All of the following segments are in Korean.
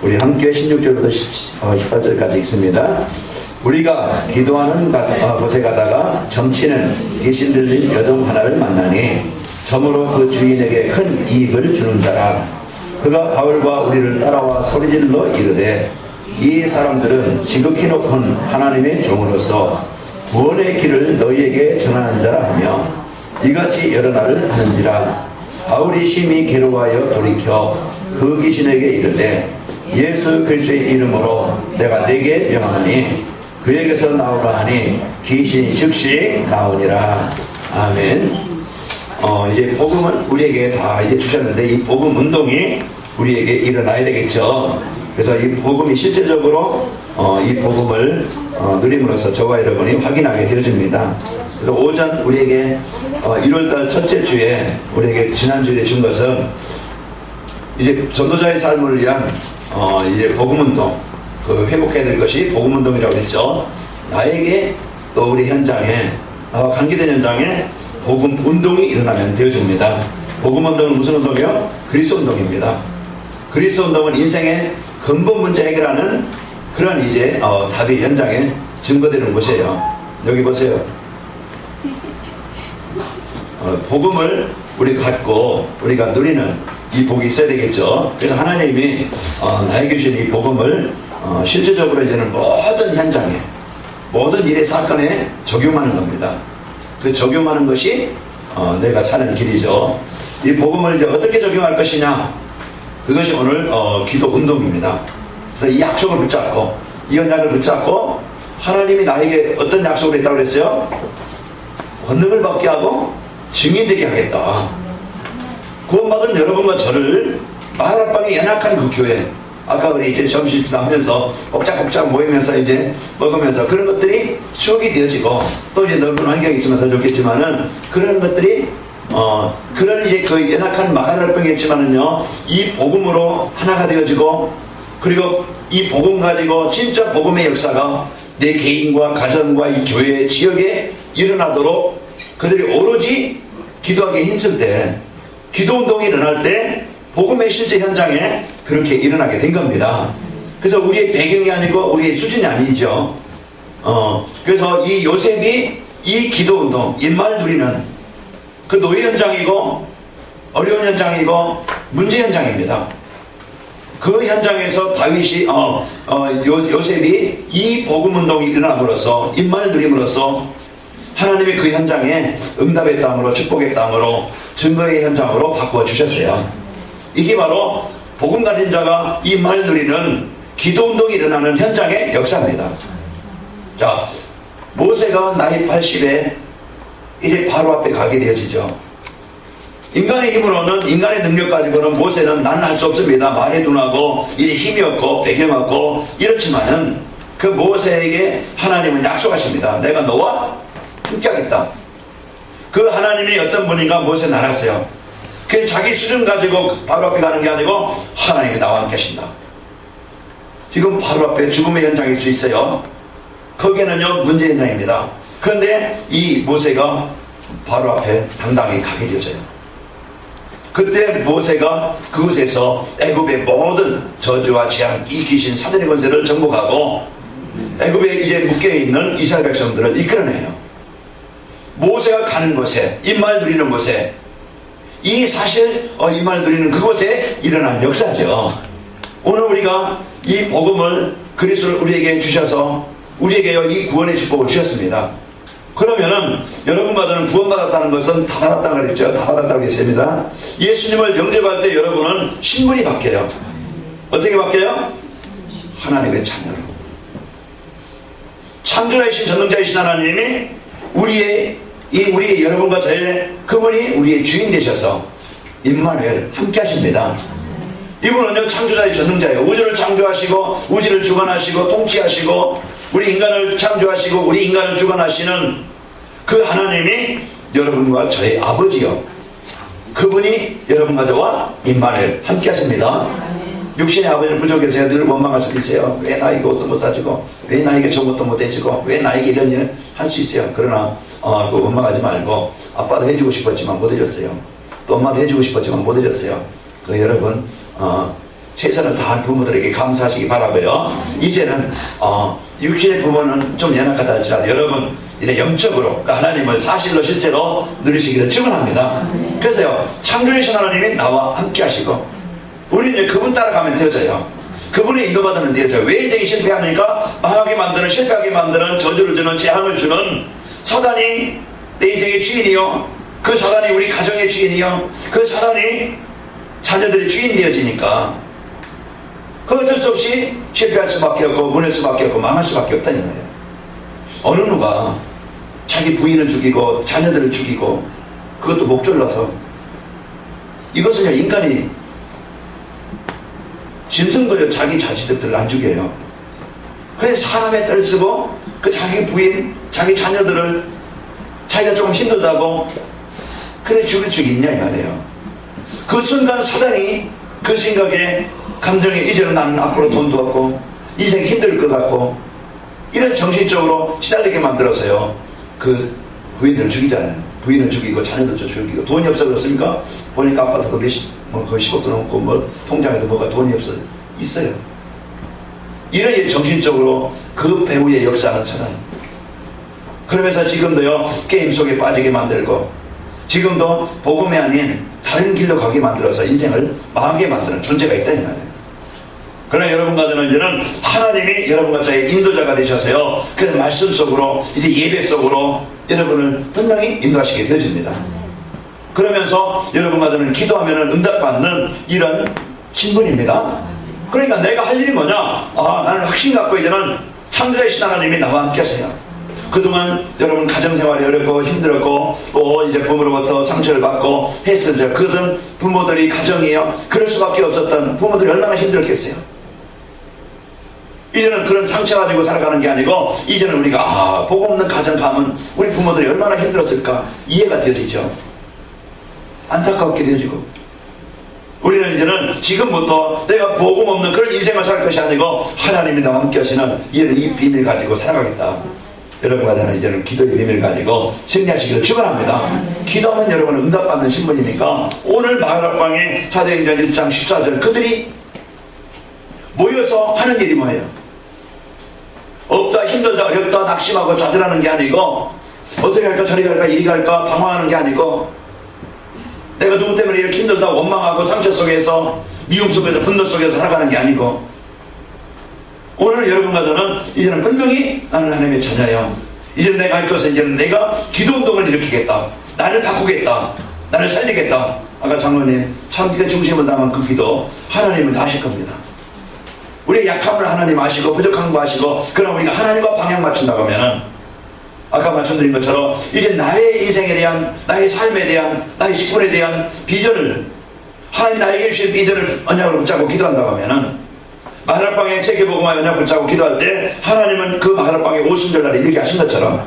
우리 함께 16절부터 18절까지 있습니다. 우리가 기도하는 곳에 가다가 점치는 귀신 들린 여종 하나를 만나니 점으로 그 주인에게 큰 이익을 주는 자라. 그가 바울과 우리를 따라와 소리질러 이르되 이 사람들은 지극히 높은 하나님의 종으로서 구원의 길을 너희에게 전하는 자라 하며 이같이 여러 날을 하는지라. 바울이 심히 괴로워하여 돌이켜 그 귀신에게 이르되 예수 그리스도의 이름으로 내가 네게 명하노니 그에게서 나오라 하니 귀신이 즉시 나오니라. 아멘. 이제 복음은 우리에게 다 이제 주셨는데 이 복음 운동이 우리에게 일어나야 되겠죠. 그래서 이 복음이 실제적으로 이 복음을 누림으로써 저와 여러분이 확인하게 되어집니다. 그래서 오전 우리에게 1월달 첫째 주에 우리에게 지난주에 준 것은 이제 전도자의 삶을 위한 이제 복음운동, 그 회복해야 될 것이 복음운동이라고 했죠. 나에게 또 우리 현장에 나와 관계된 현장에 복음운동이 일어나면 되어집니다. 복음운동은 무슨 운동이요? 그리스도운동입니다. 그리스도운동은 인생의 근본 문제 해결하는 그런 이제 답이 현장에 증거되는 곳이에요. 여기 보세요. 복음을 우리 갖고 우리가 누리는 이 복이 있어야 되겠죠. 그래서 하나님이 나에게 주신 이 복음을 실제적으로 이제는 모든 현장에 모든 일의 사건에 적용하는 겁니다. 그 적용하는 것이 내가 사는 길이죠. 이 복음을 이제 어떻게 적용할 것이냐, 그것이 오늘 기도 운동입니다. 그래서 이 약속을 붙잡고 이 언약을 붙잡고 하나님이 나에게 어떤 약속을 했다고 그랬어요? 권능을 받게 하고 증인되게 하겠다. 구원받은 여러분과 저를 마라방에 연약한 그 교회, 아까 우리 이제 점심시간 하면서 옥짝옥짝 모이면서 이제 먹으면서 그런 것들이 추억이 되어지고 또 이제 넓은 환경이 있으면 더 좋겠지만은 그런 것들이 그런 이제 그 연약한 마라방이겠지만은요, 이 복음으로 하나가 되어지고 그리고 이 복음 가지고 진짜 복음의 역사가 내 개인과 가정과 이 교회 지역에 일어나도록 그들이 오로지 기도하기에 힘쓸 때, 기도운동이 일어날 때 복음의 실제 현장에 그렇게 일어나게 된 겁니다. 그래서 우리의 배경이 아니고 우리의 수준이 아니죠. 그래서 이 요셉이 이 기도운동, 입말 누리는 그 노예 현장이고 어려운 현장이고 문제 현장입니다. 그 현장에서 다윗이 요셉이 이 복음운동이 일어남으로써 입말 누림으로써 하나님이 그 현장에 응답의 땅으로 축복의 땅으로 증거의 현장으로 바꾸어 주셨어요. 이게 바로 복음 가진 자가 이 말 누리는 기도운동이 일어나는 현장의 역사입니다. 자, 모세가 나이 80에 이제 바로 앞에 가게 되어지죠. 인간의 힘으로는, 인간의 능력 가지고는 모세는 나는 할 수 없습니다. 말에 둔하고 이제 힘이 없고 배경 없고 이렇지만은 그 모세에게 하나님은 약속하십니다. 내가 너와 함께하겠다. 그 하나님이 어떤 분인가 모세는 알았어요. 그냥 자기 수준 가지고 바로 앞에 가는 게 아니고 하나님이 나와 함께 하신다. 지금 바로 앞에 죽음의 현장일 수 있어요. 거기에는요 문제 현장입니다. 그런데 이 모세가 바로 앞에 당당히 가게 되어져요. 그때 모세가 그곳에서 애굽의 모든 저주와 재앙, 이 귀신 사단의 권세를 정복하고 애굽에 이제 묶여있는 이스라엘 백성들을 이끌어내요. 모세가 가는 곳에, 입말 누리는 곳에, 이 사실 입말 누리는 그곳에 일어난 역사죠. 오늘 우리가 이 복음을, 그리스도를 우리에게 주셔서 우리에게 이 구원의 축복을 주셨습니다. 그러면은 여러분과 저는 구원받았다는 것은 다 받았다고 그랬죠. 다 받았다고 했습니다. 예수님을 영접할 때 여러분은 신분이 바뀌어요. 어떻게 바뀌어요? 하나님의 자녀로. 창조자이신 전능자이신 하나님이 우리의 여러분과 저의 그분이 우리의 주인 되셔서 임마누엘 함께 하십니다. 이분은요 창조자의 전능자예요. 우주를 창조하시고 우주를 주관하시고 통치하시고 우리 인간을 창조하시고 우리 인간을 주관하시는 그 하나님이 여러분과 저의 아버지요. 그분이 여러분과 저와 임마누엘 함께 하십니다. 육신의 아버지는 부족해서 늘 원망할 수도 있어요. 왜 나에게 옷도 못 사주고, 왜 나에게 좋은 것도 못 해주고, 왜 나에게 이런 일을 할 수 있어요. 그러나 그 원망하지 말고, 아빠도 해주고 싶었지만 못 해줬어요. 또 엄마도 해주고 싶었지만 못 해줬어요. 그 여러분 최선을 다한 부모들에게 감사하시기 바라고요. 이제는 육신의 부모는 좀 연약하다 할지라도 여러분 이제 영적으로 하나님을 사실로 실제로 누리시기를 축원합니다. 그래서요, 창조주신 하나님이 나와 함께 하시고 우리는 그분 따라가면 되어져요. 그분의 인도받으면 되어져요. 왜 인생이 실패하니까 망하게 만드는, 실패하게 만드는, 저주를 주는, 재앙을 주는 사단이 내 인생의 주인이요, 그 사단이 우리 가정의 주인이요, 그 사단이 자녀들의 주인 되어지니까 그 어쩔 수 없이 실패할 수밖에 없고 무너질 수밖에 없고 망할 수밖에 없다는 거예요. 어느 누가 자기 부인을 죽이고 자녀들을 죽이고 그것도 목졸라서, 이것은요 인간이 짐승도요 자기 자식들을 안 죽여요. 그래서 사람의 딸을 쓰고 그 자기 부인 자기 자녀들을 자기가 조금 힘들다고 그래 죽일 수 있냐 이 말이에요. 그 순간 사단이 그 생각에 감정에 이제는 나는 앞으로 돈도 없고 인생이 힘들 것 같고 이런 정신적으로 시달리게 만들어서요 그 부인들을 죽이잖아요. 부인을 죽이고 자녀들도 죽이고 돈이 없어 그렇습니까? 보니까 아파트도 거의 10억도 넘고 뭐 통장에도 뭐가 돈이 없어 있어요. 이런 정신적으로 그 배후의 역사는 사람. 그러면서 지금도요 게임 속에 빠지게 만들고 지금도 복음이 아닌 다른 길로 가게 만들어서 인생을 망하게 만드는 존재가 있다 이 말이에요. 그러나 여러분과 저는 이제는 하나님이 여러분과 저의 인도자가 되셔서요 그래서 말씀 속으로 이제 예배 속으로 여러분을 분명히 인도하시게 되어집니다. 그러면서 여러분과 저는 기도하면 응답받는 이런 신분입니다. 그러니까 내가 할 일이 뭐냐, 나는 확신 갖고 이제는 창조자이신 하나님이 나와 함께 하세요. 그동안 여러분 가정생활이 어렵고 힘들었고 또 이제 부모로부터 상처를 받고 했었죠. 그것은 부모들이 가정이에요. 그럴 수밖에 없었던 부모들이 얼마나 힘들었겠어요. 이제는 그런 상처 가지고 살아가는 게 아니고 이제는 우리가 복음 없는 가정 가면 우리 부모들이 얼마나 힘들었을까 이해가 되어지죠. 안타깝게 되어지고 우리는 이제는 지금부터 내가 복음 없는 그런 인생을 살 것이 아니고 하나님이 나와 함께 하시는 이 비밀 가지고 살아가겠다. 여러분과 저는 이제는 기도의 비밀 가지고 승리하시기를 축원합니다. 기도하면 여러분은 응답받는 신분이니까 오늘 마가복음의 사도행전 1장 14절 그들이 모여서 하는 일이 뭐예요? 없다, 힘들다, 어렵다, 낙심하고 좌절하는 게 아니고 어떻게 할까 저리 갈까 이리 갈까 방황하는 게 아니고 내가 누구 때문에 이렇게 힘들다 원망하고 상처 속에서 미움 속에서 분노 속에서 살아가는 게 아니고 오늘 여러분과 저는 이제는 분명히 나는 하나님의 자녀야. 이제는 내가 할 것은 이제는 내가 기도운동을 일으키겠다. 나를 바꾸겠다. 나를 살리겠다. 아까 장로님 참기가 중심을 담은 그 기도 하나님은 아실 겁니다. 우리의 약함을 하나님 아시고 부족한 거 아시고 그럼 우리가 하나님과 방향 맞춘다고 하면은 아까 말씀드린 것처럼 이제 나의 인생에 대한 나의 삶에 대한 나의 식분에 대한 비전을 하나님 나에게 주신 비전을 언약으로 붙잡고 기도한다고 하면은 마가복음의 세계복음화 언약 붙잡고 기도할 때 하나님은 그 마가복음의 오순절날에 이렇게 하신 것처럼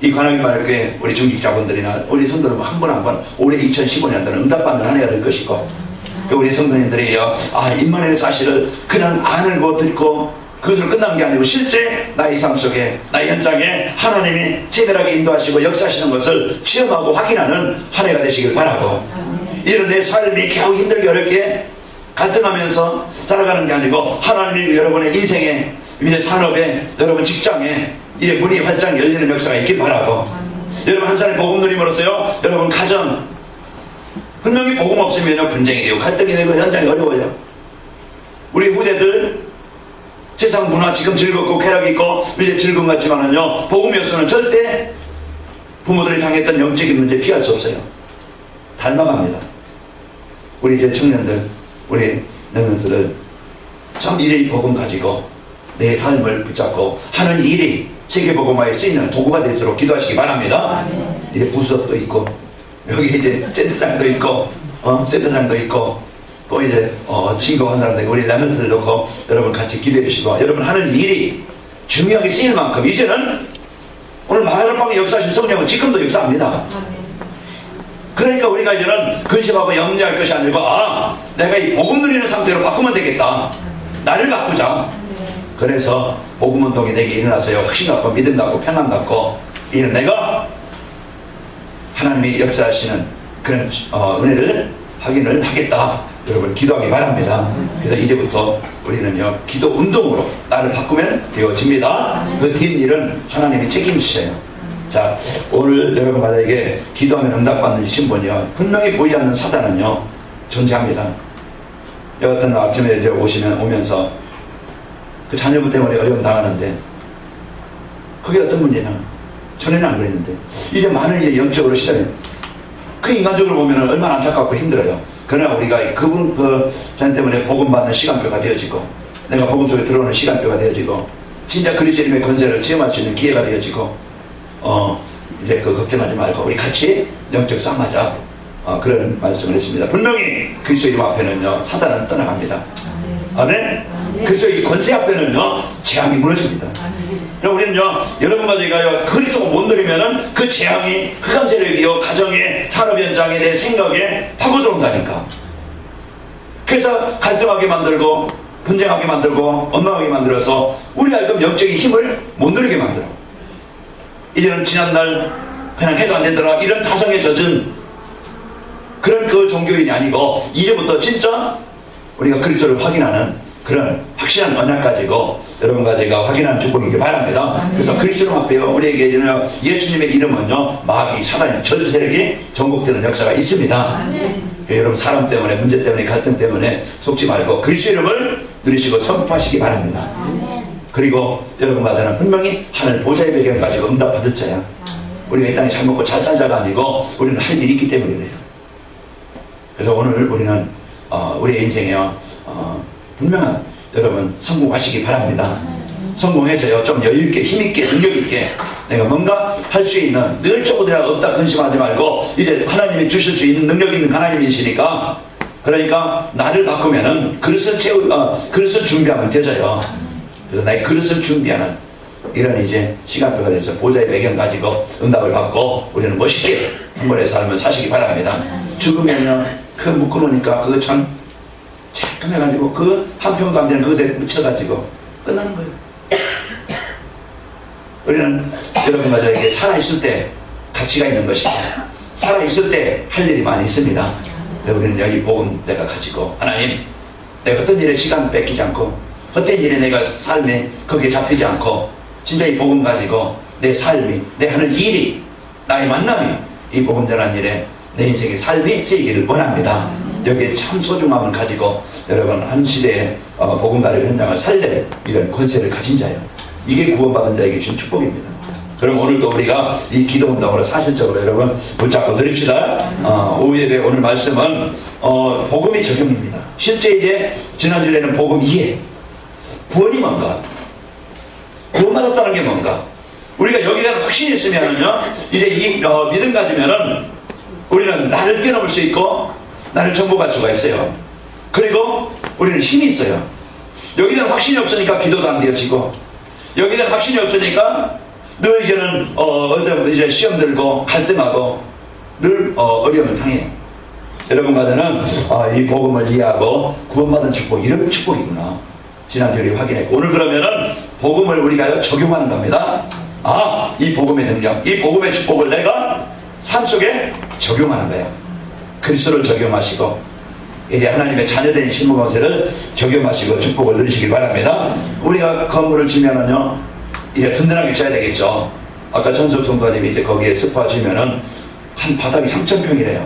이 관악의 마을교회 우리 중직자분들이나 우리 성도들 한 분 한 분 올해 2015년도는 응답받는 한 해가 될 것이고 우리 성도님들이요 임마누엘 사실을 그냥 아는 듣고 그것으로 끝난 게 아니고 실제 나의 삶 속에 나의 현장에 하나님이 세밀하게 인도하시고 역사하시는 것을 체험하고 확인하는 한 해가 되시길 바라고 이런 내 삶이 겨우 힘들게 어렵게 갈등하면서 살아가는 게 아니고 하나님이 여러분의 인생에 이제 산업에 여러분 직장에 이제 문이 활짝 열리는 역사가 있길 바라고 여러분 한 사람이 복음 누림으로써요 여러분 가정 분명히 복음 없으면 분쟁이 되고 갈등이 되고 현장이 어려워요. 우리 후대들 세상 문화 지금 즐겁고 쾌락이 있고 이제 즐거운 것 같지만은요 복음이 없으면 절대 부모들이 당했던 영적인 문제 피할 수 없어요. 닮아갑니다. 우리 이제 청년들 우리 녀녀들은 참 이래 이 복음 가지고 내 삶을 붙잡고 하는 일이 세계복음화에 쓰이는 도구가 되도록 기도하시기 바랍니다. 이제 부스업도 있고 여기 이제 센터장도 있고 센터장도 있고 또 이제 친구한 사람들 우리 녀녀들 놓고 여러분 같이 기도해 주시고 여러분 하는 일이 중요하게 쓰일 만큼 이제는 오늘 마가복음의 역사하신 성령은 지금도 역사합니다. 그러니까 우리가 이제는 근심하고 염려할 것이 아니고 내가 이 복음 누리는 상태로 바꾸면 되겠다. 나를 바꾸자. 그래서 복음운동이 내게 일어나서요 확신 갖고 믿음 갖고 평안 갖고 이는 내가 하나님이 역사하시는 그런 은혜를 확인을 하겠다. 여러분 기도하기 바랍니다. 그래서 이제부터 우리는요 기도 운동으로 나를 바꾸면 되어집니다. 그 뒷일은 하나님이 책임지셔요. 자, 오늘 여러분마다에게 기도하면 응답받는 신분이요 분명히 보이지 않는 사단은요 존재합니다. 어떤 아침에 이제 오면서 그 자녀분 때문에 어려움 당하는데 그게 어떤 문제냐? 전에는 안 그랬는데 이제 많은 이제 영적으로 시달려요. 그 인간적으로 보면 얼마나 안타깝고 힘들어요. 그러나 우리가 그분 그 자녀 때문에 복음 받는 시간표가 되어지고 내가 복음 속에 들어오는 시간표가 되어지고 진짜 그리스도 이름의 권세를 체험할 수 있는 기회가 되어지고 이제 그 걱정하지 말고 우리 같이 영적 싸움하자. 그런 말씀을 했습니다. 분명히 그리스도 이름 앞에는요 사단은 떠나갑니다. 아멘. 그래서 이 권세 앞에는요 재앙이 무너집니다. 그럼 우리는요 여러분과 저희가요 그리스도가 못 누리면은 그 재앙이 흑암 세력이요 가정에 산업 현장에 내 생각에 파고 들어온다니까. 그래서 갈등하게 만들고 분쟁하게 만들고 엉망하게 만들어서 우리가 지금 영적인 힘을 못 누리게 만들어. 이제는 지난날 그냥 해도 안 되더라 이런 타성에 젖은 그런 그 종교인이 아니고 이제부터 진짜 우리가 그리스도를 확인하는 그런 확실한 언약 가지고 여러분과 제가 확인하는 축복이기 바랍니다. 그래서 그리스도 앞에요 우리에게 예수님의 이름은요 마귀 사단이 저주 세력이 전국되는 역사가 있습니다. 여러분 사람 때문에 문제 때문에 갈등 때문에 속지 말고 그리스도 이름을 누리시고 선포하시기 바랍니다. 그리고 여러분과는 분명히 하늘 보좌의 배경 가지고 응답 받을 자야. 우리가 이 땅에 잘 먹고 잘 산 자가 아니고 우리는 할 일이 있기 때문에 그래요. 그래서 오늘 우리는 우리의 인생에요 분명한 여러분 성공하시기 바랍니다. 성공해서요 좀 여유있게 힘있게 능력있게 내가 뭔가 할 수 있는 늘 쪼그대가 없다 근심하지 말고 이제 하나님이 주실 수 있는 능력 있는 하나님이시니까 그러니까 나를 바꾸면은 그릇을 준비하면 되져요. 그래서 나의 그릇을 준비하는 이런 이제 시간표가 돼서 보좌의 배경 가지고 응답을 받고 우리는 멋있게 한 번의 삶을 사시기 바랍니다. 죽으면요 그 묶어놓으니까 그거 참 잠깐해가지고 그 한 평도 안 되는 그것에 묻혀가지고 끝나는 거예요. 우리는 여러분과 저에게 살아있을 때 가치가 있는 것이고 살아있을 때 할 일이 많이 있습니다. 우리는 여기 복음 내가 가지고 하나님 내가 어떤 일에 시간 뺏기지 않고 어떤 일에 내가 삶에 거기에 잡히지 않고 진짜 이 복음 가지고 내 삶이 내 하는 일이 나의 만남이 이 복음 전한 일에 내 인생의 삶이 쓰이기를 원합니다. 여기에 참 소중함을 가지고 여러분 한 시대에 복음 가르 현장을 살릴 이런 권세를 가진 자예요. 이게 구원받은 자에게 주신 축복입니다. 그럼 오늘도 우리가 이 기도운동으로 사실적으로 여러분 붙잡고 드립시다. 오후 예배 오늘 말씀은 복음이 적용입니다. 실제 이제 지난주에는 복음 이해 구원이 뭔가 구원받았다는 게 뭔가 우리가 여기에 대한 확신이 있으면은요 이제 이 믿음 가지면은 우리는 나를 뛰어넘을 수 있고 나를 정복할 수가 있어요. 그리고 우리는 힘이 있어요. 여기에 대한 확신이 없으니까 기도도 안 되어지고 여기에 대한 확신이 없으니까 늘 이제는 이제 시험 들고 갈등하고 늘 어려움을 당해요. 여러분과는 이 복음을 이해하고 구원받은 축복 이런 축복이구나 지난주에 우리 확인했고 오늘 그러면은 복음을 우리가 적용하는 겁니다. 이 복음의 능력 이 복음의 축복을 내가 삶 속에 적용하는 거예요. 그리스도를 적용하시고 이제 하나님의 자녀된 신부권세를 적용하시고 축복을 누리시길 바랍니다. 우리가 건물을 지면은요 이제 든든하게 져야 되겠죠. 아까 전석 성도님이 이제 거기에 스포하시면은 한 바닥이 3,000평이래요.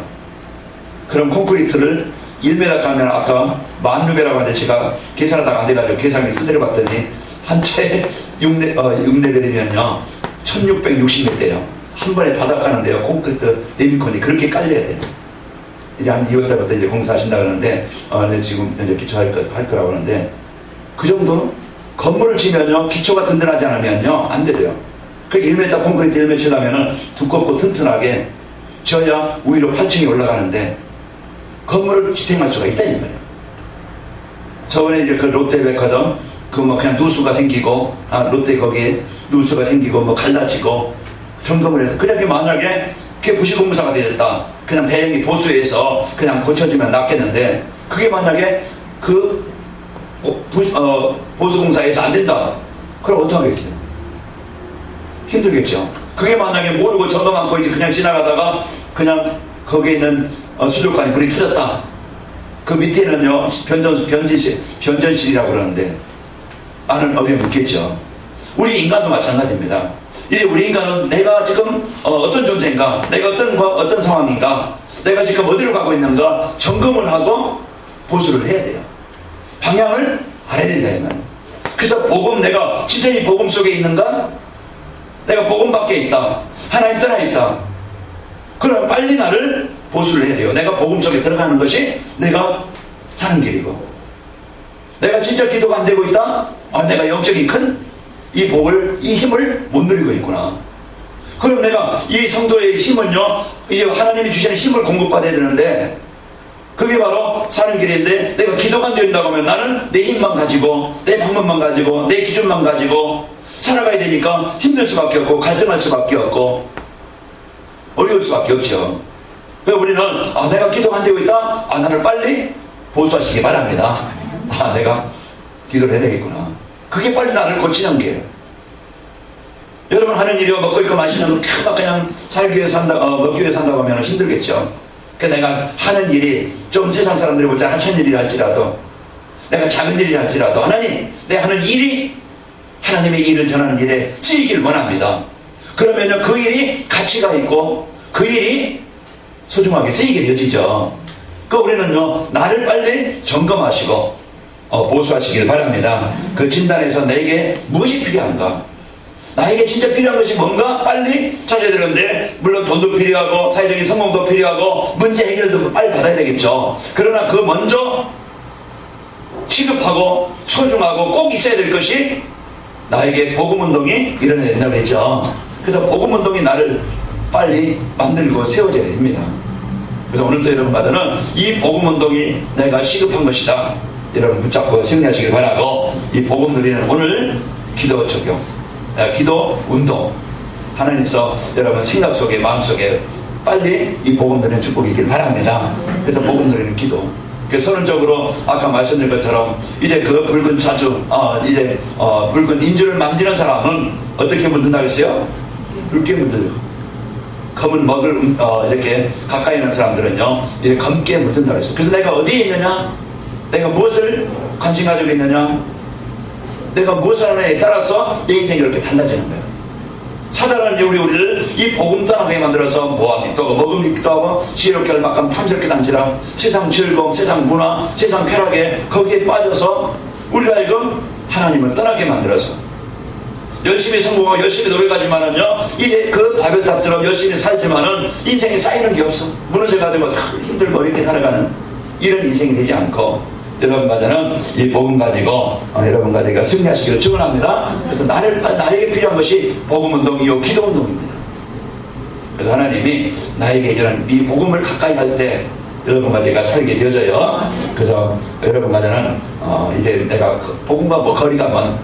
그럼 콘크리트를 1m 가면 아까 16,000배라고 하는데 제가 계산하다가 안 돼가지고 계산기 두드려 봤더니 한 채에 6레벨이면요 1660m대요. 한 번에 바닥 가는데요 콘크리트 리미콘이 그렇게 깔려야 돼요. 이제 한 2월달부터 이제 공사하신다 그러는데 지금 이제 기초할 거라고 하는데 그 정도 건물을 지면요 기초가 든든하지 않으면요 안 돼요. 그 1m 콘크리트 1m 치려면은 두껍고 튼튼하게 지어야 위로 8층이 올라가는데 건물을 지탱할 수가 있다는 거예요. 저번에 이제 그 롯데백화점 그냥 누수가 생기고 롯데 거기에 누수가 생기고 갈라지고 점검을 해서 그냥 만약에 그게 부실공사가 되었다. 그냥 배경이 보수해서 그냥 고쳐지면 낫겠는데 그게 만약에 그 보수공사에서 안 된다. 그럼 어떡하겠어요? 힘들겠죠. 그게 만약에 모르고 점검 않고 이제 그냥 지나가다가 그냥 거기에 있는 수족관이 불이 터졌다. 그 밑에는요 변전실이라고 그러는데 많은 어려움이 있겠죠. 우리 인간도 마찬가지입니다. 이제 우리 인간은 내가 지금 어떤 존재인가, 내가 어떤 상황인가, 내가 지금 어디로 가고 있는가 점검을 하고 보수를 해야 돼요. 방향을 알아야 된다 이 말이에요. 그래서 복음, 내가 진짜 이 복음 속에 있는가? 내가 복음 밖에 있다, 하나님 떠나 있다, 그럼 빨리 나를 보수를 해야 돼요. 내가 복음 속에 들어가는 것이 내가 사는 길이고, 내가 진짜 기도가 안 되고 있다? 내가 영적인 큰 이 복을, 이 힘을 못 누리고 있구나. 그럼 내가 이 성도의 힘은요, 이제 하나님이 주시는 힘을 공급받아야 되는데, 그게 바로 사는 길인데, 내가 기도가 안 된다고 하면 나는 내 힘만 가지고, 내 방법만 가지고, 내 기준만 가지고 살아가야 되니까 힘들 수밖에 없고, 갈등할 수밖에 없고, 어려울 수밖에 없죠. 그래서 우리는 내가 기도가 안 되고 있다? 나를 빨리 보수하시기 바랍니다. 내가 기도를 해야 되겠구나. 그게 빨리 나를 고치는 게요. 여러분 하는 일이요, 먹고 있고 마시는 거 그냥 살기 위해 산다, 먹기 위해 산다고 하면 힘들겠죠. 그래서 내가 하는 일이 좀 세상 사람들이 볼 때 한참 일이라 할지라도, 내가 작은 일이라 할지라도, 하나님, 내가 하는 일이 하나님의 일을 전하는 일에 쓰이기를 원합니다. 그러면요, 그 일이 가치가 있고 그 일이 소중하게 쓰이게 되어지죠. 우리는요, 나를 빨리 점검하시고 보수하시길 바랍니다. 그 진단에서 내게 무엇이 필요한가, 나에게 진짜 필요한 것이 뭔가 빨리 찾아야 되는데, 물론 돈도 필요하고 사회적인 성공도 필요하고 문제 해결도 빨리 받아야 되겠죠. 그러나 그 먼저 시급하고 소중하고 꼭 있어야 될 것이 나에게 복음운동이 일어나야 된다고 했죠. 그래서 복음운동이 나를 빨리 만들고 세워져야 됩니다. 그래서 오늘도 여러분과는 이 복음운동이 내가 시급한 것이다, 여러분 붙잡고 승리하시길 바라고, 이 복음 누리는 오늘 기도 적용, 기도 운동 하나님께서 여러분 생각 속에, 마음 속에 빨리 이 복음 누리는 축복이 있길 바랍니다. 그래서 복음 누리는 기도, 선언적으로 아까 말씀드린 것처럼 이제 그 붉은 자주, 붉은 인주를 만지는 사람은 어떻게 묻는다고 했어요? 붉게 묻어요. 검은 먹을 이렇게 가까이 있는 사람들은요, 이제 검게 묻는다고 했어요. 그래서 내가 어디에 있느냐, 내가 무엇을 관심 가지고 있느냐, 내가 무엇을 하느냐에 따라서 내 인생이 이렇게 달라지는 거예요. 사단은 이제 우리를 이 복음 떠나게 만들어서 모함도 하고 먹음직도 하고 지혜롭게 할 만큼 탐스럽게 단지라 세상 즐거움, 세상 문화, 세상 쾌락에 거기에 빠져서 우리가 하여금 하나님을 떠나게 만들어서 열심히 성공하고 열심히 노력하지만은요, 이제 그 바벨탑처럼 열심히 살지만은 인생에 쌓이는 게 없어. 무너져가지고 힘들고 어렵게 살아가는 이런 인생이 되지 않고, 여러분과는 이 복음 가지고 여러분과 내가 승리하시기를 축원합니다. 그래서 나에게 필요한 것이 복음운동이요, 기도운동입니다. 그래서 하나님이 나에게 이런 이 복음을 가까이 할 때 여러분과 제가 살게 되어져요. 그래서 여러분과는 이제 내가 복음과 거리가 먼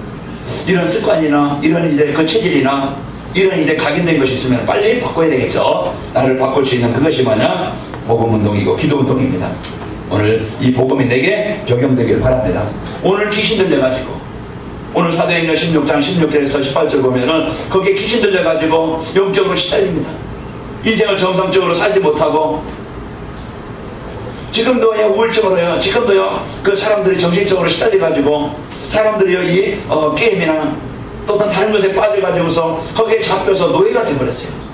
이런 습관이나 이런 이제 그 체질이나 이런 이제 각인된 것이 있으면 빨리 바꿔야 되겠죠. 나를 바꿀 수 있는 그것이 뭐냐? 복음운동이고 기도운동입니다. 오늘 이 복음이 내게 적용되길 바랍니다. 오늘 귀신 들려가지고, 오늘 사도행전 16장 16절에서 18절 보면은 거기에 귀신 들려가지고 영적으로 시달립니다. 인생을 정상적으로 살지 못하고, 지금도요, 우울증으로요, 지금도요, 그 사람들이 정신적으로 시달려가지고, 사람들이요, 이 게임이나 또 다른 것에 빠져가지고서 거기에 잡혀서 노예가 되어버렸어요.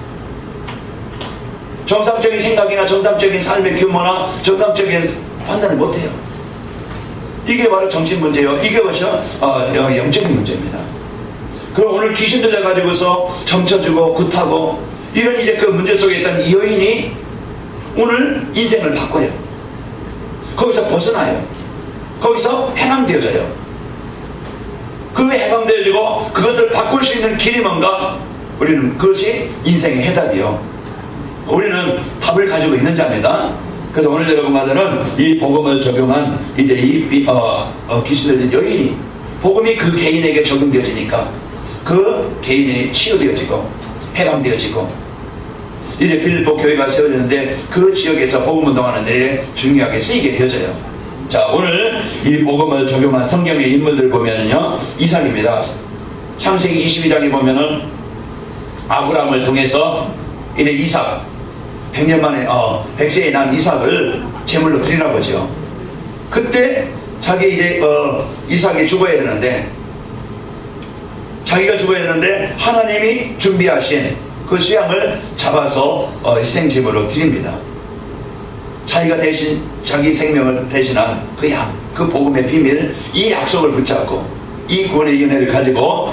정상적인 생각이나 정상적인 삶의 규모나 정상적인 판단을 못해요. 이게 바로 정신문제예요. 이게 뭐죠? 영적인 문제입니다. 그럼 오늘 귀신 들려가지고서 점쳐주고 굿하고 이런 이제 그 문제 속에 있던 이 여인이 오늘 인생을 바꿔요. 거기서 벗어나요. 거기서 해방되어져요. 그 해방되어지고 그것을 바꿀 수 있는 길이 뭔가? 우리는 그것이 인생의 해답이요. 우리는 답을 가지고 있는 자입니다. 그래서 오늘 여러분과는 이 복음을 적용한 이제 이 귀신 들린 여인이, 복음이 그 개인에게 적용되어지니까 그 개인이 치유되어지고 해방되어지고, 이제 빌립보 교회가 세워졌는데 그 지역에서 복음 운동하는 데 중요하게 쓰이게 되어져요. 자, 오늘 이 복음을 적용한 성경의 인물들 보면은요, 이삭입니다. 창세기 22장에 보면은 아브라함을 통해서 이제 이삭, 100년 만에 100세에 난 이삭을 제물로 드리라고 하죠. 그때 자기 이제 이삭이 죽어야 되는데, 자기가 죽어야 되는데 하나님이 준비하신 그 수양을 잡아서 희생 제물로 드립니다. 자기가 대신 자기 생명을 대신한 그 양, 그 복음의 비밀, 이 약속을 붙잡고 이 구원의 은혜를 가지고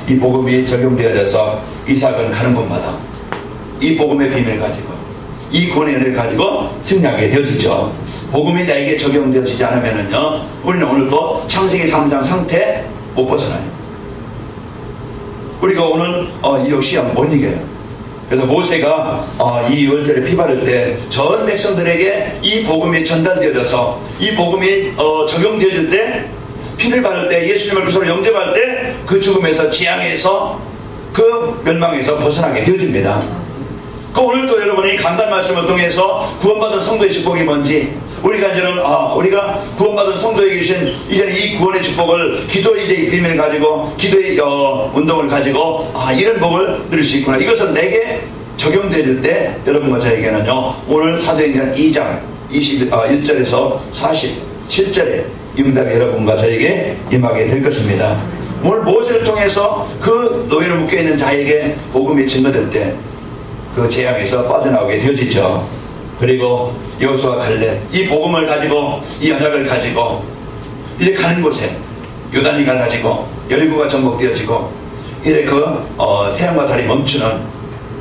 이 복음이 적용되어져서 이삭은 가는 곳마다 이 복음의 비밀을 가지고 이 구원의 은혜를 가지고 승리하게 되어지죠. 복음이 나에게 적용되어지지 않으면은요, 우리는 오늘도 창세기 3장 상태 못 벗어나요. 우리가 오는 이 시험 못 이겨요. 그래서 모세가 이 유월절에 피 바를 때 전 백성들에게 이 복음이 전달되어져서 이 복음이 적용되어질 때, 피를 바를 때, 예수님을 그리스도로 영접할 때 그 죽음에서, 지향에서, 그 멸망에서 벗어나게 되어집니다. 그 오늘도 여러분이 감단 말씀을 통해서 구원받은 성도의 축복이 뭔지, 우리가 이제는 우리가 구원받은 성도에게 주신 이제는 이 구원의 축복을, 기도의 이제 이 비밀을 가지고, 기도의 운동을 가지고 이런 복을 누릴 수 있구나, 이것은 내게 적용될 때 여러분과 저에게는요, 오늘 사도행전 2장 21절에서 47절에 응답이 여러분과 저에게 임하게 될 것입니다. 오늘 모세를 통해서 그 노예로 묶여있는 자에게 복음이 증거될 때 그 재앙에서 빠져나오게 되어지죠. 그리고 여호수아 갈렙, 이 복음을 가지고, 이 언약을 가지고 이제 가는 곳에 요단이 갈라지고 여리고가 정복되어지고 이제 그 태양과 달이 멈추는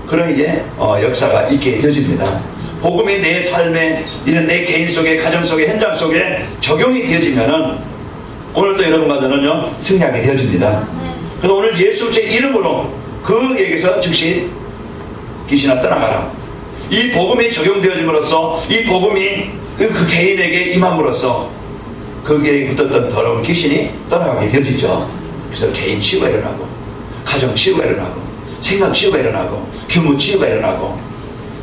그런 이제 역사가 있게 되어집니다. 복음이 내 삶에, 이런 내 개인 속에, 가정 속에, 현장 속에 적용이 되어지면은 오늘도 여러분과는 승리하게 되어집니다. 그래서 오늘 예수 제 이름으로 그에게서 즉시 귀신아 떠나가라, 이 복음이 적용되어짐으로써, 이 복음이 그 개인에게 임함으로써 거기에 붙었던 더러운 귀신이 떠나가게 되어지죠. 그래서 개인 치유가 일어나고, 가정 치유가 일어나고, 생각 치유가 일어나고, 규모 치유가 일어나고,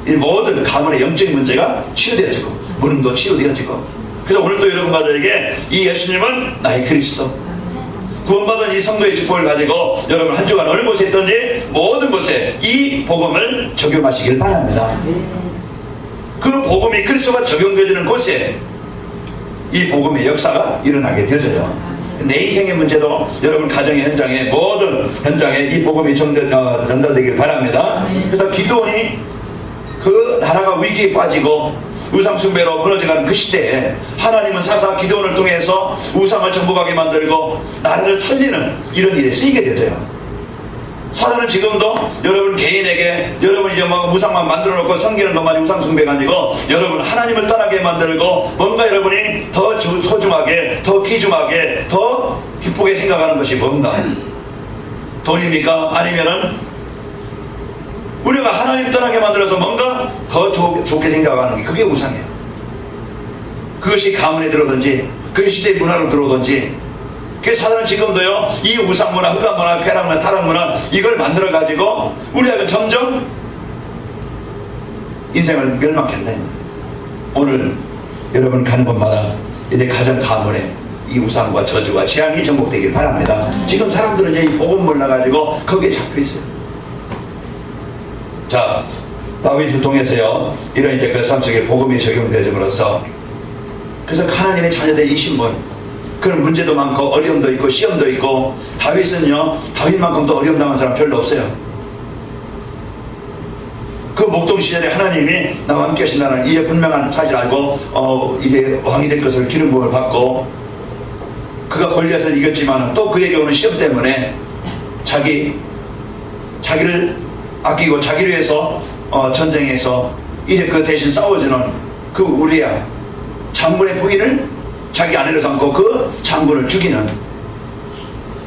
이 모든 가문의 영적인 문제가 치유되어지고, 무능도 치유되어지고. 그래서 오늘도 여러분과 저에게 이 예수님은 나의 그리스도, 구원받은 이 성도의 축복을 가지고 여러분 한 주간 어느 곳에 있든지 모든 곳에 이 복음을 적용하시길 바랍니다. 그 복음이, 그리스도가 적용되어지는 곳에 이 복음의 역사가 일어나게 되어져요. 내 인생의 문제도 여러분 가정의 현장에, 모든 현장에 이 복음이 전달되길 바랍니다. 그래서 기도원이 그 나라가 위기에 빠지고 우상숭배로 무너져가는 그 시대에 하나님은 사사 기도원을 통해서 우상을 정복하게 만들고 나라를 살리는 이런 일에 쓰이게 되죠. 사단은 지금도 여러분 개인에게, 여러분 이제 우상만 만들어 놓고 섬기는 것만이 우상숭배가 아니고 여러분 하나님을 떠나게 만들고, 뭔가 여러분이 더 소중하게, 더 귀중하게, 더 기쁘게 생각하는 것이 뭔가? 돈입니까? 아니면은 우리가 하나님 떠나게 만들어서 뭔가 더 좋게 생각하는 게, 그게 우상이에요. 그것이 가문에 들어오든지, 그게 시대의 문화로 들어오든지. 그래서 사단은 지금도요, 이 우상문화, 흑암문화, 쾌락문화, 타락문화, 이걸 만들어가지고 우리가 점점 인생을 멸망케 한다. 오늘 여러분 가는 곳마다 이제 가정 가문에 이 우상과 저주와 재앙이 정복되길 바랍니다. 지금 사람들은 이제 이 복음 몰라가지고 거기에 잡혀있어요. 자, 다윗을 통해서요, 이런 이제 그 삶 속에 복음이 적용되어짐으로써, 그래서 하나님의 자녀된 이 신분, 그런 문제도 많고 어려움도 있고 시험도 있고, 다윗은요, 다윗만큼 더 어려움 당한 사람 별로 없어요. 그 목동 시절에 하나님이 나와 함께 하신다는 이제 분명한 사실 알고 이게 왕이 될 것을 기름 부음을 받고, 그가 골리앗을 이겼지만 또 그에게 오는 시험 때문에 자기를 아끼고 자기를 위해서 전쟁에서 이제 그 대신 싸워주는 그 우리야 장군의 부인을 자기 아내로 삼고 그 장군을 죽이는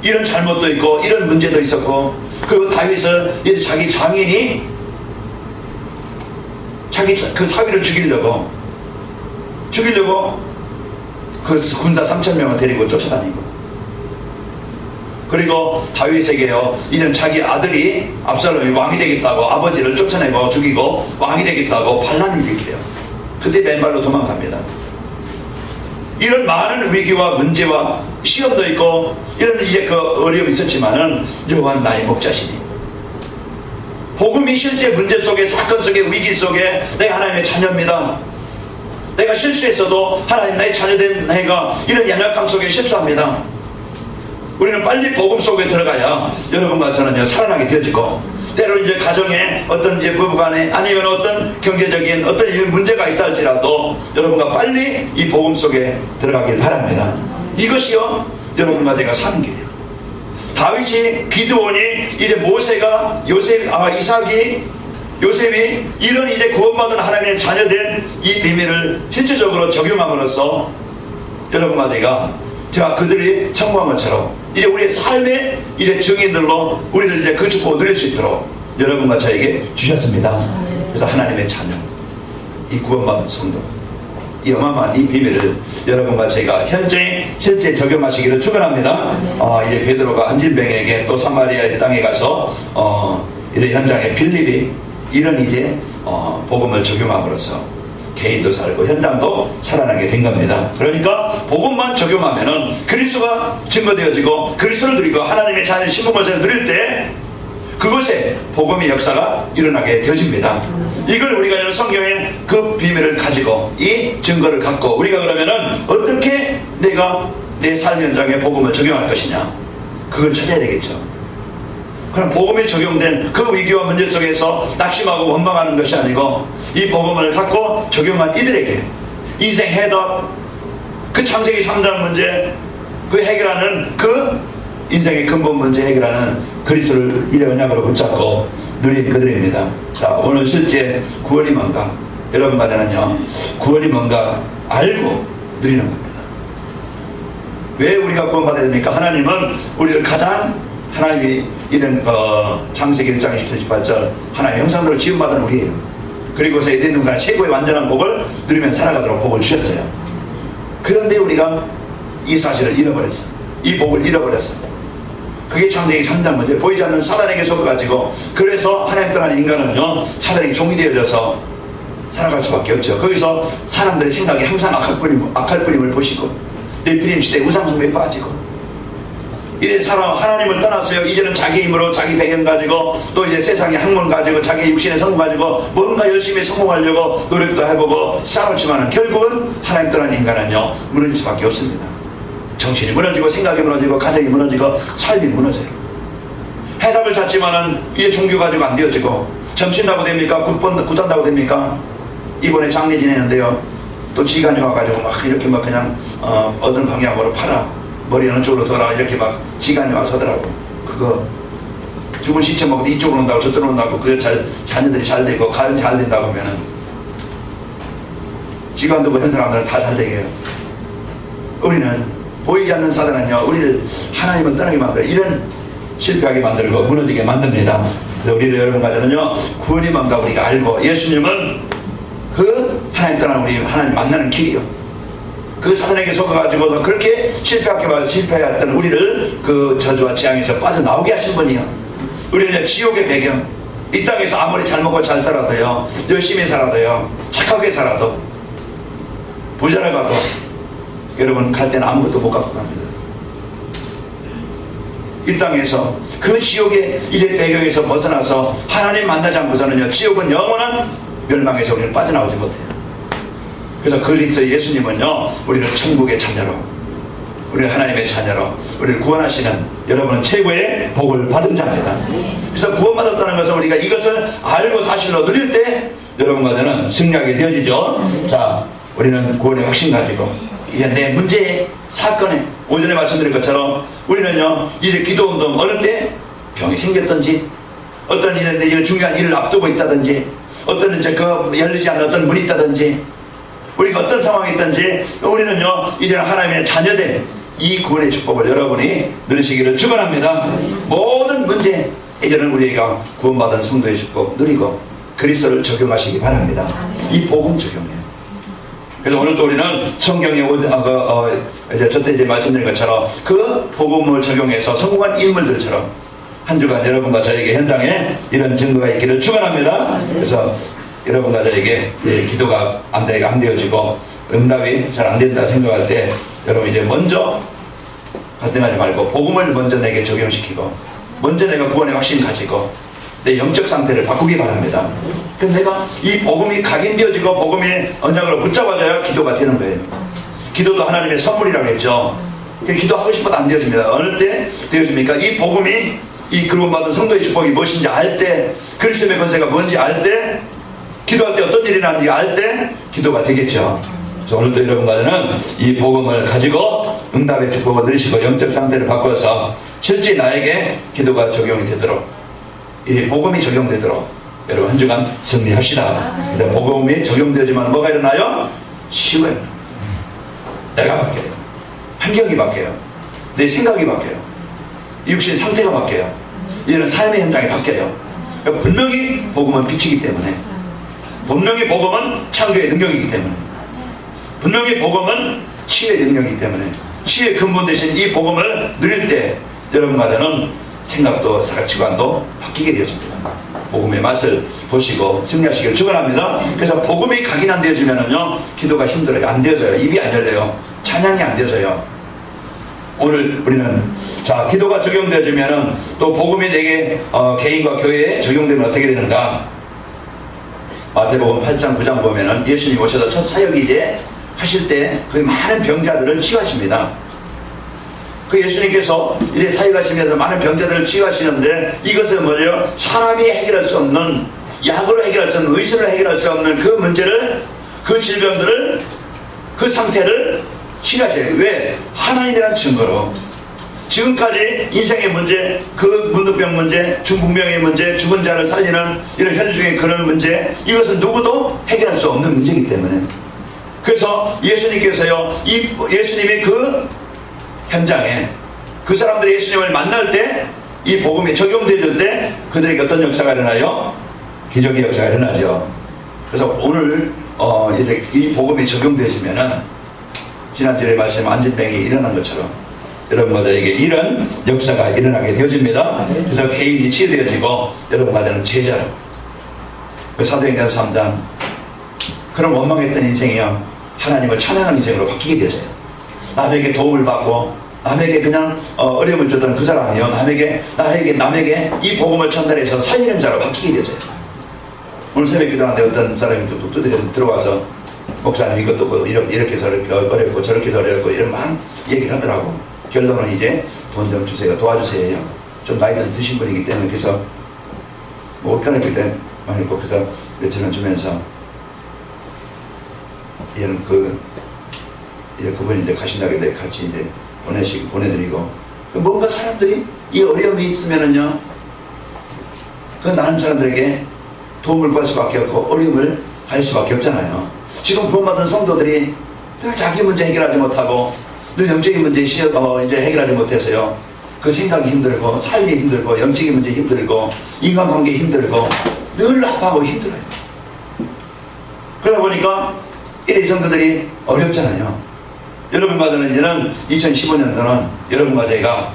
이런 잘못도 있고 이런 문제도 있었고, 그리고 다윗은 이제 자기 장인이 자기 그 사위를 죽이려고 그 군사 3,000명을 데리고 쫓아다니고, 그리고 다윗에게요, 이젠 자기 아들이 압살롬이 왕이 되겠다고 아버지를 쫓아내고 죽이고 왕이 되겠다고 반란을 일으켜요. 그때 맨발로 도망갑니다. 이런 많은 위기와 문제와 시험도 있고 이런 이제 그 어려움이 있었지만은 여호와는 나의 목자시니 복음이 실제 문제 속에, 사건 속에, 위기 속에 내가 하나님의 자녀입니다. 내가 실수했어도 하나님 나의 자녀된 내가 이런 연약함 속에 실수합니다. 우리는 빨리 복음 속에 들어가야 여러분과 저는요 살아나게 되어지고, 때로 이제 가정에 어떤 이제 부부간에 아니면 어떤 경제적인 어떤 문제가 있다 할지라도 여러분과 빨리 이 복음 속에 들어가길 바랍니다. 이것이요 여러분과 제가 사는 길이에요. 다윗이, 기드온이, 이제 모세가, 이삭이, 요셉이 이런 이제 구원받은 하나님의 자녀된 이 비밀을 실질적으로 적용함으로써 여러분과 제가 그들이 성공한 것처럼 이제 우리의 삶의 이제 증인들로 우리를 이제 그 축복을 누릴 수 있도록 여러분과 저에게 주셨습니다. 그래서 하나님의 자녀, 이 구원받은 성도, 이 어마어마한 이 비밀을 여러분과 제가 현재 실제 적용하시기를 축원합니다. 이제 베드로가 안진뱅에게 또 사마리아의 땅에 가서 이런 현장에 빌립이 이런 이제 복음을 적용함으로써 개인도 살고 현장도 살아나게 된 겁니다. 그러니까 복음만 적용하면은 그리스도가 증거되어지고 그리스도를 누리고 하나님의 자녀의 신분을 누릴 때 그곳에 복음의 역사가 일어나게 되어집니다. 이걸 우리가 성경의 그 비밀을 가지고 이 증거를 갖고 우리가 그러면은 어떻게 내가 내 삶 현장에 복음을 적용할 것이냐, 그걸 찾아야 되겠죠. 그럼 복음이 적용된 그 위기와 문제 속에서 낙심하고 원망하는 것이 아니고 이 복음을 갖고 적용한 이들에게 인생 해답, 그 창세기 3장 문제 그 해결하는 그 인생의 근본 문제 해결하는 그리스도를 이래 언약으로 붙잡고 누린 그들입니다. 자, 오늘 실제 구원이 뭔가 여러분과 저는요 구원이 뭔가 알고 누리는 겁니다. 왜 우리가 구원받아야 됩니까? 하나님은 우리를 가장 하나님이 이런 창세기 1장 20절 18절 하나님의 형상대로 지음받은 우리예요. 그리고서 에덴 동산 최고의 완전한 복을 누리면 살아가도록 복을 주셨어요. 그런데 우리가 이 사실을 잃어버렸어. 이 복을 잃어버렸어. 그게 창세기 3장 문제. 보이지 않는 사단에게 속아가지고 그래서 하나님 떠난 인간은요 사단에게 종이 되어져서 살아갈 수밖에 없죠. 거기서 사람들의 생각이 항상 악할 뿐임을 보시고 네피림 시대에 우상숭배에 빠지고 이래 사람 하나님을 떠났어요. 이제는 자기 힘으로 자기 배경 가지고 또 이제 세상의 학문 가지고 자기 육신의 성공 가지고 뭔가 열심히 성공하려고 노력도 해보고 싸우지만은 결국은 하나님 떠난 인간은요 무너질 수밖에 없습니다. 정신이 무너지고 생각이 무너지고 가정이 무너지고 삶이 무너져요. 해답을 찾지만은 이제 종교 가지고 안 되어지고 점신다고 됩니까? 굿한다고 됩니까? 이번에 장례 지내는데요 또 지간이 와가지고 막 이렇게 막 그냥 어떤 방향으로 팔아 머리 어느 쪽으로 돌아 이렇게 막 지간이 와서 하더라고. 그거 죽은 시체 먹고 이쪽으로 온다고 저쪽으로 온다고 그 자녀들이 잘 되고 가정이 잘 된다고 하면은 지간도 그런 사람들은 다 잘 되게 해요. 우리는 보이지 않는 사단은요 우리를 하나님은 떠나게 만들어 이런 실패하게 만들고 무너지게 만듭니다. 그래서 우리를 여러분과 저는요 구원이 뭔가 우리가 알고 예수님은 그 하나님 떠난 우리 하나님 만나는 길이요. 그 사단에게 속아가지고 그렇게 실패했던 우리를 그 저주와 재앙에서 빠져나오게 하신 분이요. 우리는 지옥의 배경, 이 땅에서 아무리 잘 먹고 잘 살아도요 열심히 살아도요 착하게 살아도 부자를 가도 여러분 갈 때는 아무것도 못 갖고 갑니다. 이 땅에서 그 지옥의 이래 배경에서 벗어나서 하나님 만나지 않고서는요 지옥은 영원한 멸망에서 우리는 빠져나오지 못해요. 그래서 그리스도 예수님은요 우리를 천국의 자녀로 우리를 하나님의 자녀로 우리를 구원하시는 여러분은 최고의 복을 받은 자입니다. 그래서 구원받았다는 것은 우리가 이것을 알고 사실로 누릴 때 여러분과 저는 승리하게 되어지죠. 자, 우리는 구원의 확신 가지고 이제 내 문제의 사건에 오전에 말씀드린 것처럼 우리는요 이제 기도운동 어느 때 병이 생겼든지 어떤 일에 중요한 일을 앞두고 있다든지 어떤 이제 그 열리지 않는 어떤 문이 있다든지 우리가 어떤 상황이 있든지 우리는요 이제는 하나님의 자녀된 이 구원의 축복을 여러분이 누리시기를 축원합니다. 모든 문제 이제는 우리가 구원받은 성도의 축복 누리고 그리스도를 적용하시기 바랍니다. 이 복음 적용이에요. 그래서 오늘도 우리는 성경에 이제 저때 이제 말씀드린 것처럼 그 복음을 적용해서 성공한 인물들처럼 한 주간 여러분과 저에게 현장에 이런 증거가 있기를 축원합니다. 그래서 여러분과 저에게 기도가 안 되어지고 응답이 잘 안 된다 생각할 때 여러분 이제 먼저 갈등하지 말고 복음을 먼저 내게 적용시키고 먼저 내가 구원의 확신 가지고 내 영적 상태를 바꾸기 바랍니다. 그래서 내가 이 복음이 각인되어지고 복음의 언약으로 붙잡아져야 기도가 되는 거예요. 기도도 하나님의 선물이라고 했죠. 기도하고 싶어도 안 되어집니다. 어느 때 되어집니까? 이 복음이 이 그분받은 성도의 축복이 무엇인지 알 때, 그리스도의 권세가 뭔지 알 때, 기도할 때 어떤 일이 나는지 알 때 기도가 되겠죠. 그래서 오늘도 여러분과는 이 복음을 가지고 응답의 축복을 누리시고 영적 상태를 바꿔서 실제 나에게 기도가 적용이 되도록, 이 복음이 적용되도록 여러분 한 주간 승리합시다. 그래서 복음이 적용되지만 뭐가 일어나요? 치유가 일어나요. 내가 바뀌어요. 환경이 바뀌어요. 내 생각이 바뀌어요. 육신 상태가 바뀌어요. 이제는 삶의 현장이 바뀌어요. 그러니까 분명히 복음은 빛이기 때문에, 분명히 복음은 창조의 능력이기 때문에, 분명히 복음은 치유의 능력이기 때문에, 치유의 근본 대신 이 복음을 누릴 때 여러분과 저는 생각도 가치관도 바뀌게 되어집니다. 복음의 맛을 보시고 승리하시기를 축원합니다. 그래서 복음이 각인 안 되어지면은요, 기도가 힘들어요. 안 되어져요. 입이 안 열려요. 찬양이 안 되어져요. 오늘 우리는 자, 기도가 적용되어지면은 또 복음이 내게 개인과 교회에 적용되면 어떻게 되는가? 마태복음 8장 9장 보면은 예수님 오셔서 첫 사역이 이제 하실 때 그 많은 병자들을 치유하십니다. 그 예수님께서 이래 사역하시면서 많은 병자들을 치유하시는데, 이것은 뭐예요? 사람이 해결할 수 없는, 약으로 해결할 수 없는, 의술로 해결할 수 없는 그 문제를, 그 질병들을, 그 상태를 치유하셔요. 왜? 하나님이라는 증거로. 지금까지 인생의 문제, 그 문득병 문제, 중풍병의 문제, 죽은 자를 살리는 이런 혈중의 그런 문제, 이것은 누구도 해결할 수 없는 문제이기 때문에. 그래서 예수님께서요, 예수님이 그 현장에 그 사람들이 예수님을 만날 때, 이 복음이 적용되어질 때 그들에게 어떤 역사가 일어나요? 기적의 역사가 일어나죠. 그래서 오늘 이제 이 복음이 적용되어지면은 지난주에 말씀 안진병이 일어난 것처럼 여러분들에게 이런 역사가 일어나게 되어집니다. 그래서 개인이 치유되어지고 여러분과는 제자로, 그 사도행전 3장 그런 원망했던 인생이요, 하나님을 찬양하는 인생으로 바뀌게 되어져요. 남에게 도움을 받고 남에게 그냥 어려움을 주던 그 사람이요, 남에게 이 복음을 전달해서 살리는 자로 바뀌게 되어져요. 오늘 새벽 기도하는데 어떤 사람이 또 들어와서 목사님 이것도 이렇게 저렇게 어렵고 저렇게 어렵고 이런 막 얘기를 하더라고. 결론은 이제 돈 좀 주세요, 도와주세요. 좀 나이가 드신 분이기 때문에. 그래서 뭐 편하게 된 많이 있고, 그래서 몇천 원 주면서 이런 그분이 이제 가신다길래 같이 이제 보내드리고, 뭔가 사람들이 이 어려움이 있으면은요, 그 나는 사람들에게 도움을 구할 수밖에 없고 어려움을 가질 수밖에 없잖아요. 지금 구원받은 성도들이 늘 자기 문제 해결하지 못하고 늘 영적인 문제 이제 해결하지 못해서요, 그 생각이 힘들고 삶이 힘들고 영적인 문제 힘들고 인간관계 힘들고 늘 아파하고 힘들어요. 그러다 보니까 이 성도들이 어렵잖아요. 여러분과 저는 이제는 2015년도는 여러분과 제가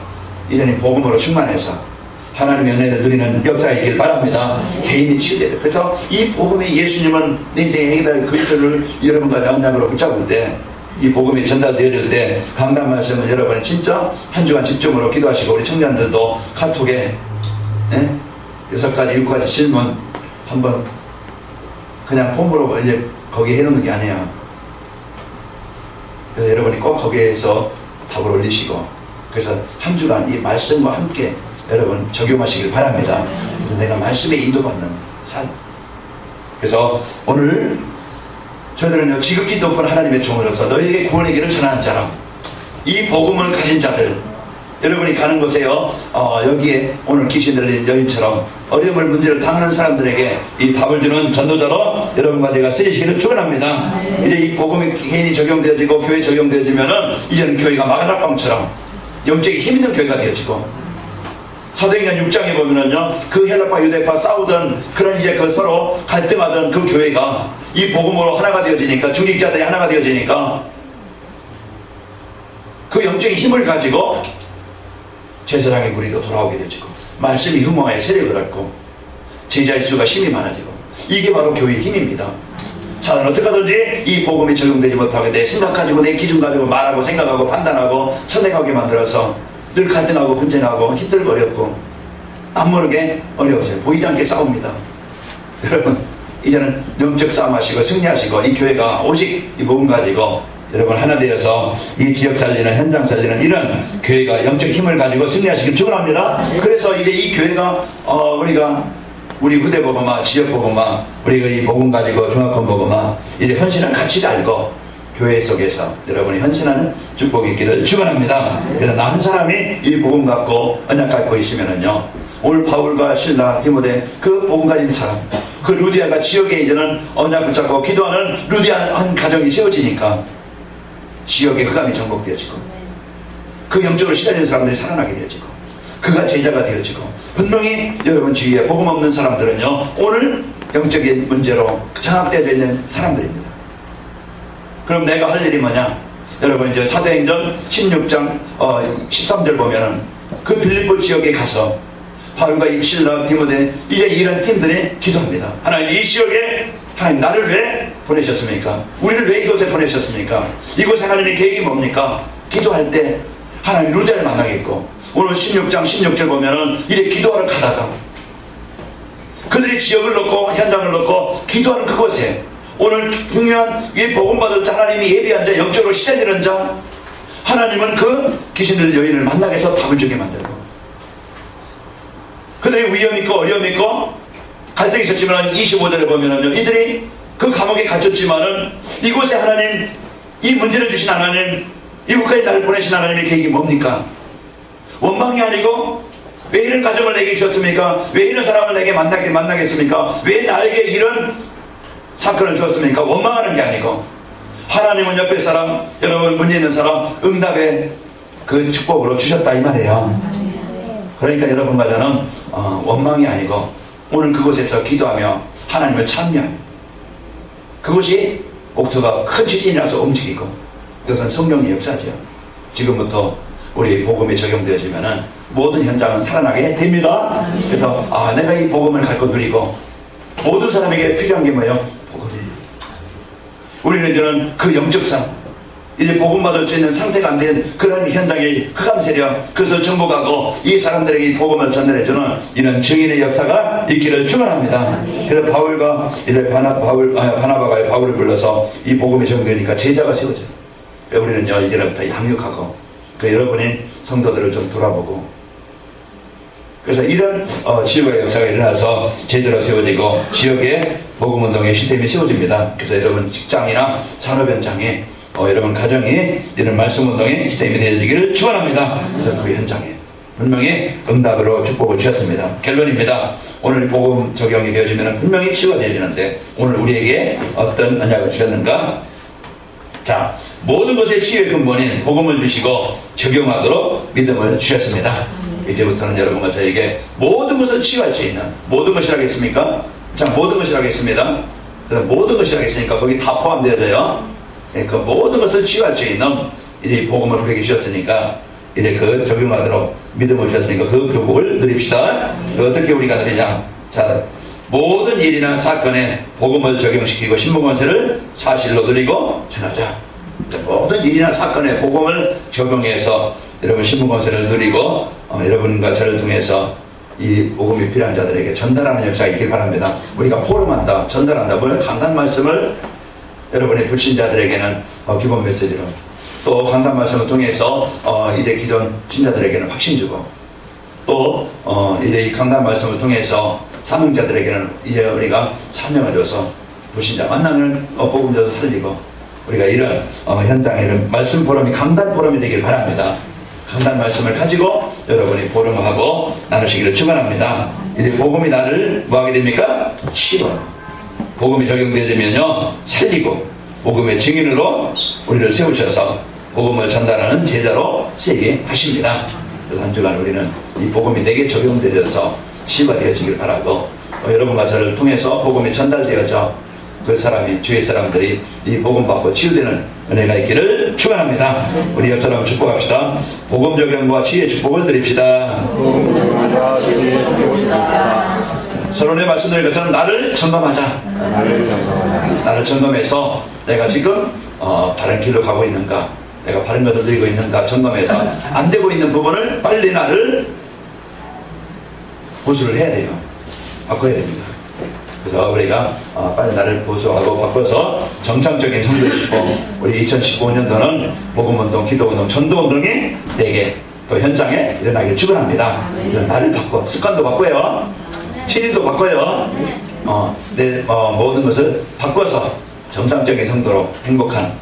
이제는 복음으로 충만해서 하나님의 은혜를 누리는 역사가 있길 바랍니다. 개인이 치유돼요. 그래서 이 복음이, 예수님은 내 인생의 해결할 그리스도를 여러분과 언약으로 붙잡을 때, 이 복음이 전달되어질 때 강단 말씀을 여러분이 진짜 한 주간 집중으로 기도하시고, 우리 청년들도 카톡에 6가지 7가지 질문 한번 그냥 폼으로 이제 거기에 해놓는 게 아니에요. 그래서 여러분이 꼭 거기에서 답을 올리시고, 그래서 한 주간 이 말씀과 함께 여러분 적용하시길 바랍니다. 그래서 내가 말씀에 인도받는 삶. 그래서 오늘 저희들은요, 지극히 높은 하나님의 종으로서 너희에게 구원의 길을 전하는 자라, 이 복음을 가진 자들, 여러분이 가는 곳에요, 여기에 오늘 귀신 들린 여인처럼 어려움을 문제를 당하는 사람들에게 이 답을 주는 전도자로 여러분과 제가 쓰시기를 축원합니다. 이제 이 복음이 개인이 적용되어지고 교회에 적용되어지면은 이제는 교회가 마가다방처럼 영적인 힘 있는 교회가 되어지고, 사도행전 6장에 보면은요, 그 헬라파 유대파 싸우던 그런 이제 그 서로 갈등하던 그 교회가 이 복음으로 하나가 되어지니까, 중직자들이 하나가 되어지니까 그 영적인 힘을 가지고 제사장의 무리도 돌아오게 되어지고, 말씀이 흠모하여 세력을 얻고, 제자의 수가 힘이 많아지고, 이게 바로 교회의 힘입니다. 사람은 어떻게 하든지 이 복음이 적용되지 못하게 내 생각 가지고 내 기준 가지고 말하고 생각하고 판단하고 선택하게 만들어서 늘 갈등하고 분쟁하고 힘들고 어렵고, 안 모르게 어려우세요. 보이지 않게 싸웁니다. 여러분, 이제는 영적 싸움하시고 승리하시고, 이 교회가 오직 이 복음 가지고 여러분 하나 되어서 이 지역 살리는, 현장 살리는 이런 교회가 영적 힘을 가지고 승리하시길 축원합니다. 그래서 이제 이 교회가 우리 후대 복음화, 지역 복음화, 우리가 이 복음 가지고 종합권 복음화, 이 헌신을 같이 알고 교회 속에서 여러분이 헌신하는 축복이 있기를 축원합니다. 그래서 나 한 사람이 이 복음 갖고 언약 갖고 있으면은요, 오늘 바울과 실라, 디모데 그 복음 가진 사람, 그 루디아가 지역에 이제는 언약 붙잡고 기도하는 루디아 한 가정이 세워지니까 지역의 흑암이 정복되어지고, 그 영적으로 시달리는 사람들이 살아나게 되어지고, 그가 제자가 되어지고, 분명히 여러분 주위에 복음 없는 사람들은요, 오늘 영적인 문제로 장악되어져 있는 사람들입니다. 그럼 내가 할 일이 뭐냐? 여러분 이제 사도행전 16장 13절 보면은 그 빌립보 지역에 가서 바울과 실라, 디모데 이제 이런 팀들이 기도합니다. 하나님, 이 지역에 하나님 나를 왜 보내셨습니까? 우리를 왜 이곳에 보내셨습니까? 이곳에 하나님의 계획이 뭡니까? 기도할 때 하나님 루디아를 만나겠고, 오늘 16장 16절 보면은 이제 기도하러 가다가 그들이 지역을 놓고 현장을 놓고 기도하는 그곳에 오늘 중요한 이 복음받을 자, 하나님이 예비한 자, 영적으로 시달리는 자, 하나님은 그 귀신들 여인을 만나게 해서 답을 주게 만들고, 그들이 위험 있고 어려움 있고 갈등이 있었지만 25절에 보면은요, 이들이 그 감옥에 갇혔지만은 이곳에 하나님, 이 문제를 주신 하나님, 이곳까지 나를 보내신 하나님의 계획이 뭡니까? 원망이 아니고, 왜 이런 가정을 내게 주셨습니까? 왜 이런 사람을 내게 만나겠습니까? 왜 나에게 이런 사건을 주었습니까? 원망하는 게 아니고, 하나님은 옆에 사람, 여러분 문제 있는 사람 응답의 그 축복으로 주셨다 이 말이에요. 그러니까 여러분과 저는 원망이 아니고 오늘 그곳에서 기도하며 하나님을 찬미합니다. 그것이 옥토가 큰 지진이 나서 움직이고, 이것은 성령의 역사죠. 지금부터 우리 복음이 적용되어지면은 모든 현장은 살아나게 됩니다. 그래서 내가 이 복음을 갖고 누리고, 모든 사람에게 필요한 게 뭐예요? 복음이에요. 우리는 이제는 그 영적 삶, 이제 복음 받을 수 있는 상태가 안 된 그런 현장의 흑암 세력, 그것을 정복하고 이 사람들에게 이 복음을 전달해주는 이런 증인의 역사가 있기를 축원합니다. 그래서 바울과 이제 바나바가 바울을 불러서 이 복음이 적용되니까 제자가 세워져요. 우리는요, 이제부터 양육하고 여러분의 성도들을 좀 돌아보고, 그래서 이런 지역의 역사가 일어나서 제대로 세워지고 지역의 복음운동의 시스템이 세워집니다. 그래서 여러분 직장이나 산업 현장에 여러분 가정이 이런 말씀운동의 시스템이 되어지기를 축원합니다. 그래서 그 현장에 분명히 응답으로 축복을 주셨습니다. 결론입니다. 오늘 복음 적용이 되어지면 분명히 치유가 되어지는데, 오늘 우리에게 어떤 언약을 주셨는가? 자, 모든 것의 치유의 근본인 복음을 주시고 적용하도록 믿음을 주셨습니다. 이제부터는 여러분과 저에게 모든 것을 치유할 수 있는, 모든 것이라겠습니까? 자, 모든 것이라겠습니다. 그래서 모든 것이라겠으니까 거기 다 포함되어져요. 그 모든 것을 치유할 수 있는 이 복음을 우리에게 주셨으니까 이제 그 적용하도록 믿음을 주셨으니까 그 교복을 누립시다. 어떻게 우리가 누리냐? 자, 모든 일이나 사건에 복음을 적용시키고 신복원세를 사실로 누리고 전하자. 모든 일이나 사건에 복음을 적용해서 여러분 신복원세를 누리고 여러분과 저를 통해서 이 복음이 필요한 자들에게 전달하는 역사가 있길 바랍니다. 우리가 포럼한다, 전달한다, 뭘 강단 말씀을 여러분의 불신자들에게는 기본 메시지로, 또 강단 말씀을 통해서 이제 기존 신자들에게는 확신 주고, 또 이제 이 강단 말씀을 통해서 사명자들에게는 이제 우리가 사명을 줘서 불신자 만나면 복음 줘서 살리고, 우리가 이런 현장에 이런 말씀 포럼이 강단 포럼이 되길 바랍니다. 강단 말씀을 가지고 여러분이 포럼하고 나누시기를 축원합니다. 이제 복음이 나를 뭐하게 됩니까? 치유. 복음이 적용되면요, 살리고 복음의 증인으로 우리를 세우셔서 복음을 전달하는 제자로 쓰게 하십니다. 한 주간 우리는 이 복음이 내게 적용되어서 치유가 되어지길 바라고, 여러분과 저를 통해서 복음이 전달되어져 그 사람이, 주위 사람들이 이 복음 받고 치유되는 은혜가 있기를 축원합니다. 우리 옆 사람 축복합시다. 복음 적용과 치유의 축복을 드립시다. 서론에 말씀드린 것처럼 나를 점검하자. 나를 점검해서 내가 지금 바른 길로 가고 있는가, 내가 바른 것을 드리고 있는가 점검해서 안 되고 있는 부분을 빨리 나를 보수를 해야 돼요. 바꿔야 됩니다. 그래서 우리가 빨리 나를 보수하고 바꿔서 정상적인 성도를 싣고 우리 2019년도는 복음운동, 기도운동, 전도운동이 되게 또 현장에 일어나길 축원합니다. 나를 바꿔, 습관도 바꿔요. 체질도 바꿔요. 내 모든 것을 바꿔서 정상적인 성도로 행복한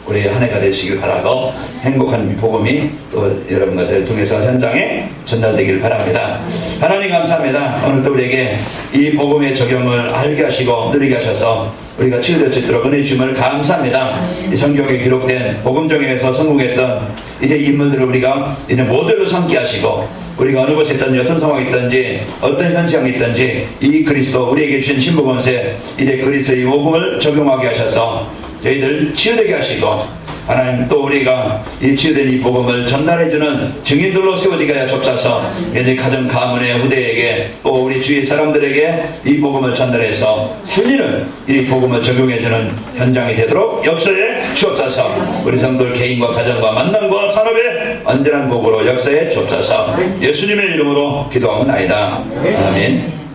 우리 한 해가 되시길 바라고, 행복한 복음이 또 여러분들 통해서 현장에 전달되길 바랍니다. 하나님 감사합니다. 오늘도 우리에게 이 복음의 적용을 알게 하시고 누리게 하셔서 우리가 치유될 수 있도록 은혜 주심을 감사합니다. 이 성경에 기록된 복음 적용에서 성공했던 이제 인물들을 우리가 이제 모델로 삼게 하시고, 우리가 어느 곳에 있든지 어떤 상황에 있든지 어떤 현상이 있든지 이 그리스도 우리에게 주신 신복원세 이제 그리스도의 복음을 적용하게 하셔서 저희들 치유되게 하시고, 하나님 또 우리가 이 치유된 이 복음을 전달해주는 증인들로 세워지게 하여 줍소서. 이제 가정 가문의 후대에게 또 우리 주위 사람들에게 이 복음을 전달해서 살리는 이 복음을 적용해주는 현장이 되도록 역사에 주옵소서. 우리 성도들 개인과 가정과 만남과 산업에 언제나 복으로 역사에 주옵소서. 예수님의 이름으로 기도하옵나이다. 아멘.